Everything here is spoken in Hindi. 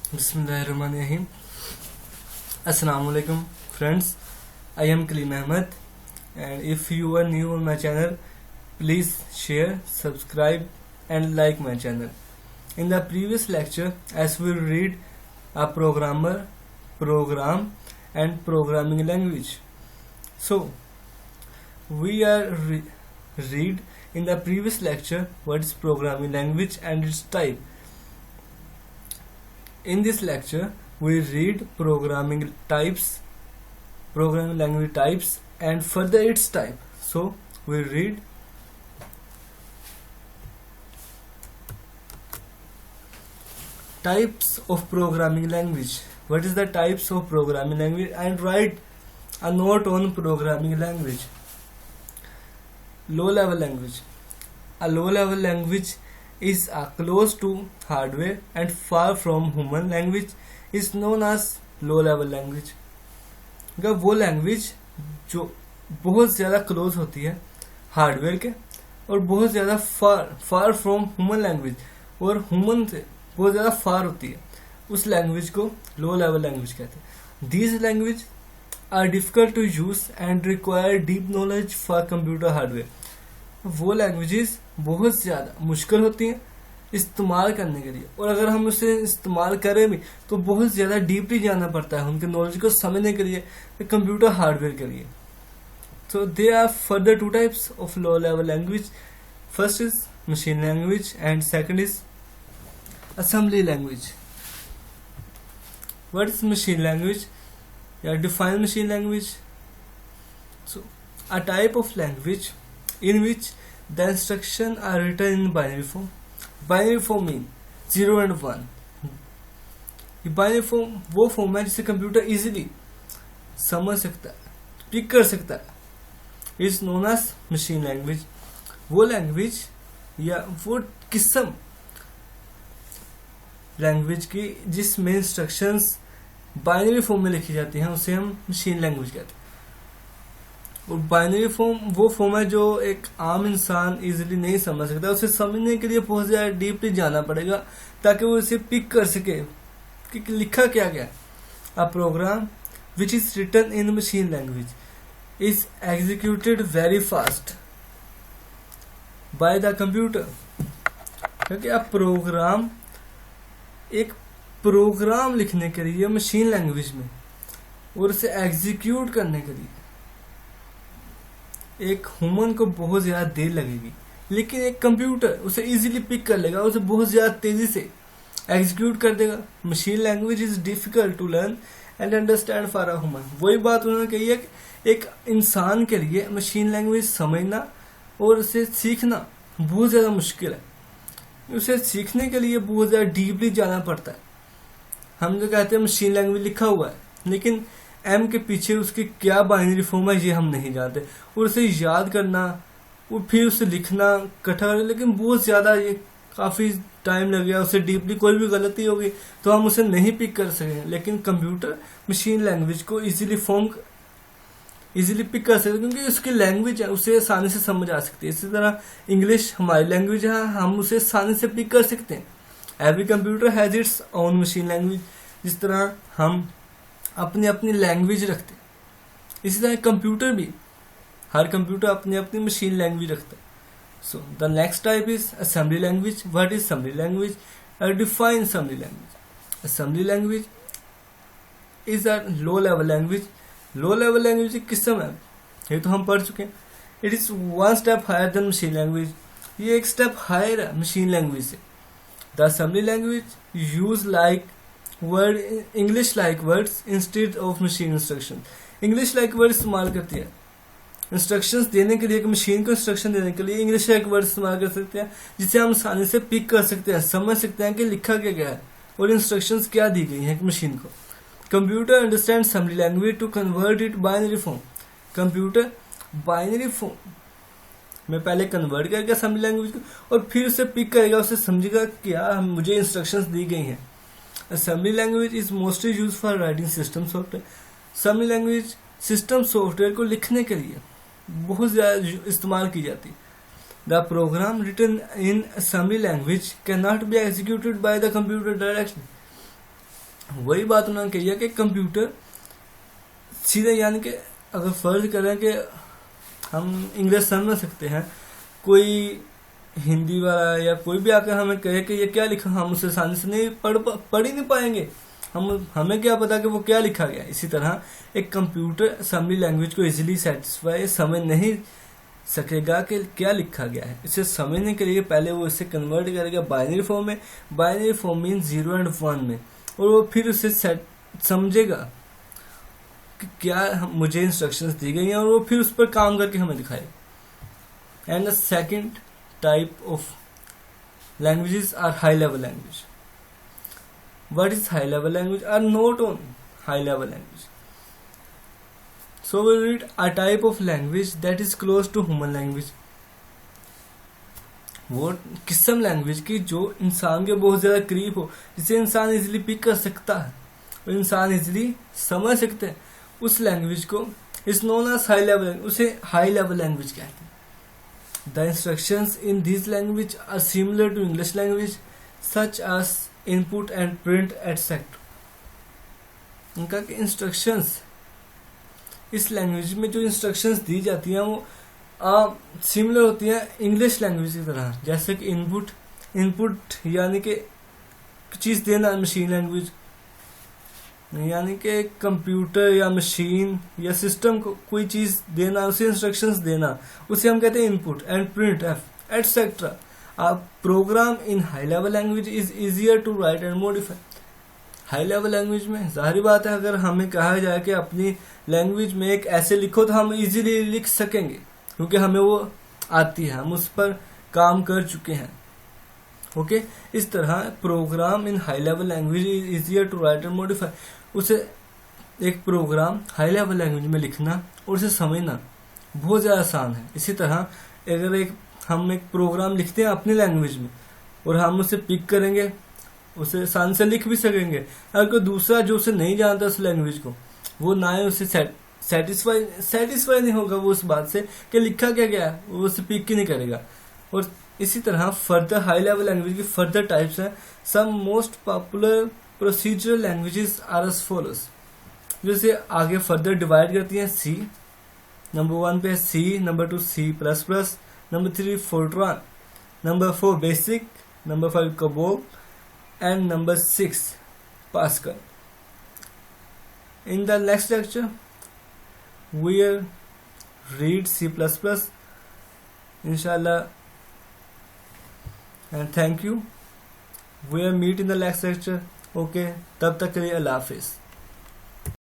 Bismillahirrahmanirrahim. Assalamu alaikum friends. I am Kaleem Ahmed, and if you are new on my channel, please share, subscribe and like my channel. In the previous lecture, as we will read a programmer, program and programming language. So we are read in the previous lecture what is programming language and its type. In this lecture, we read programming language types, and further its type. So we read types of programming language. What is the types of programming language? And write a note on programming language. Low level language. A low level language is close to hardware and far from human language is known as low level language. वो लैंग्वेज जो बहुत ज़्यादा क्लोज होती है हार्डवेयर के और बहुत ज़्यादा फार फ्रॉम ह्यूमन लैंग्वेज और ह्यूमन से बहुत ज़्यादा फार होती है, उस लैंग्वेज को लो लेवल लैंग्वेज कहते हैं. These language are difficult to use and require deep knowledge for computer hardware. वो लैंग्वेजेस बहुत ज़्यादा मुश्किल होती हैं इस्तेमाल करने के लिए, और अगर हम उसे इस्तेमाल करें भी तो बहुत ज़्यादा डीपली जाना पड़ता है उनके नॉलेज को समझने के लिए कंप्यूटर हार्डवेयर के लिए. So they are further two types of low level language. First is machine language and second is assembly language. What is machine language? Define machine language. So, a type of language in which the instructions are written in binary form. Binary form means 0 and 1. ये binary form वो फॉर्म है जिसे कंप्यूटर इजीली समझ सकता है, पिक कर सकता है. It's known as machine language. वो लैंग्वेज या वो किस्म लैंग्वेज की जिसमें इंस्ट्रक्शंस बाइनरी फॉर्म में लिखी जाती हैं उसे हम मशीन लैंग्वेज कहते हैं. और बाइनरी फॉर्म वो फॉर्म है जो एक आम इंसान इजीली नहीं समझ सकता. उसे समझने के लिए बहुत ज़्यादा डीपली जाना पड़ेगा ताकि वो इसे पिक कर सके कि लिखा क्या गया. A program which is written in machine language is executed very fast by the computer. क्योंकि अब प्रोग्राम एक प्रोग्राम लिखने के लिए मशीन लैंग्वेज में और उसे एग्जीक्यूट करने के लिए एक ह्यूमन को बहुत ज़्यादा देर लगेगी, लेकिन एक कंप्यूटर उसे इजीली पिक कर लेगा, उसे बहुत ज़्यादा तेज़ी से एग्जीक्यूट कर देगा. Machine language is difficult to learn and understand for a human. वही बात उन्होंने कही है कि एक इंसान के लिए मशीन लैंग्वेज समझना और उसे सीखना बहुत ज़्यादा मुश्किल है. उसे सीखने के लिए बहुत ज़्यादा डीपली जाना पड़ता है. हम जो कहते हैं मशीन लैंग्वेज लिखा हुआ है, लेकिन एम के पीछे उसकी क्या बाइनरी फॉर्म है ये हम नहीं जानते, और उसे याद करना और फिर उसे लिखना इकट्ठा करना, लेकिन बहुत ज़्यादा ये काफ़ी टाइम लगेगा. उसे डीपली कोई भी गलती होगी तो हम उसे नहीं पिक कर सकेंगे. लेकिन कंप्यूटर मशीन लैंग्वेज को इजीली पिक कर सकते हैं क्योंकि उसकी लैंग्वेज है, उसे आसानी से समझ आ सकती है. इसी तरह इंग्लिश हमारी लैंग्वेज है, हम उसे आसानी से पिक कर सकते हैं. Every computer has its own machine language. जिस तरह हम अपनी अपनी लैंग्वेज रखते हैं, इसी तरह कंप्यूटर भी हर कंप्यूटर अपनी अपनी मशीन लैंग्वेज रखता है. So the next type is assembly language. What is assembly language? Define assembly language. Assembly language is a low level language. Low level language की किस्म है ये तो हम पढ़ चुके हैं. It is one step higher than machine language. ये एक स्टेप हायर है मशीन लैंग्वेज से. The assembly language use like word English like words instead of machine instruction. English like word इस्तेमाल करती है इंस्ट्रक्शंस देने के लिए, एक मशीन को इंस्ट्रक्शन देने के लिए इंग्लिश लाइक वर्ड इस्तेमाल कर सकते हैं, जिसे हम आसानी से पिक कर सकते हैं, समझ सकते हैं कि लिखा क्या गया है और इंस्ट्रक्शंस क्या दी गई हैं मशीन को. Computer understand assembly language to convert it binary form. Computer binary form में पहले कन्वर्ट करके असेंबली लैंग्वेज को और फिर उसे पिक करेगा, उसे समझेगा क्या मुझे इंस्ट्रक्शंस दी गई हैं. Assembly language is mostly use for writing system software. Assembly language system software को लिखने के लिए बहुत ज़्यादा इस्तेमाल की जाती है. The program written in assembly language cannot be executed by the computer directly. वही बात उन्होंने कही है कि कंप्यूटर सीधे, यानी कि अगर फर्ज करें कि हम इंग्लिश समझ सकते हैं, कोई हिंदी वाला या कोई भी आकर हमें कहे कि ये क्या लिखा, हम उसे आसानी से नहीं पढ़ ही नहीं पाएंगे। हमें क्या पता कि वो क्या लिखा गया। इसी तरह एक कंप्यूटर असेंबली लैंग्वेज को इजीली सेटिस्फाई समझ नहीं सकेगा कि क्या लिखा गया है। इसे समझने के लिए पहले वो इसे कन्वर्ट करेगा बाइनरी फॉर्म में। बाइनरी फॉर्म मीन 0 और 1 में, और वो फिर उसे समझेगा कि क्या मुझे इंस्ट्रक्शंस दी गई हैं, और वो फिर उस पर काम करके हमें दिखाएगा। And the second type of languages are high level language. What is high level language are not on high level language. So we read a type of language that is close to human language. वो किस्म लैंग्वेज की जो इंसान के बहुत ज़्यादा करीब हो, जिसे इंसान इजीली पिक कर सकता है और इंसान इजीली समझ सकते हैं, उस लैंग्वेज को is known as high level, उसे हाई लेवल लैंग्वेज कहते हैं। The instructions in this language are similar to English language such as input and print etcetera. उनका कि इंस्ट्रक्शंस, इस लैंग्वेज में जो इंस्ट्रक्शंस दी जाती हैं वो सिमिलर होती हैं इंग्लिश लैंग्वेज की तरह। जैसे कि इनपुट यानी कि चीज़ देना, मशीन लैंग्वेज यानी कि कंप्यूटर या मशीन या सिस्टम को कोई चीज़ देना, उसे इंस्ट्रक्शंस देना, उसे हम कहते हैं input. And print etcetera. A program in high level language is easier to write and modify. High level language में जाहिर बात है, अगर हमें कहा जाए कि अपनी लैंग्वेज में एक ऐसे लिखो तो हम इजीली लिख सकेंगे, क्योंकि हमें वो आती है, हम उस पर काम कर चुके हैं। ओके, इस तरह program in high level language is easier to write and modify. उसे एक प्रोग्राम हाई लेवल लैंग्वेज में लिखना और उसे समझना बहुत ज़्यादा आसान है। इसी तरह अगर हम एक प्रोग्राम लिखते हैं अपनी लैंग्वेज में और हम उसे पिक करेंगे, उसे आसान से लिख भी सकेंगे। अगर कोई दूसरा जो उसे नहीं जानता उस लैंग्वेज को, वो ना ही उसे सेटिस्फाई नहीं होगा वो उस बात से कि लिखा क्या गया, वो उसे पिक ही नहीं करेगा। और इसी तरह फर्दर हाई लेवल लैंग्वेज की फर्दर टाइप्स हैं। Some most popular procedural languages are as follows, जैसे आगे फर्दर डिवाइड करती हैं। सी नंबर 1 पे, C number 2 C++, number 3 Fortran, number 4 Basic, number 5 COBOL, and number 6 Pascal. In the next lecture, we'll read C++, inshallah, and thank you. We'll meet in the next lecture. Okay, तब तक के लिए अल्लाह हाफिज़।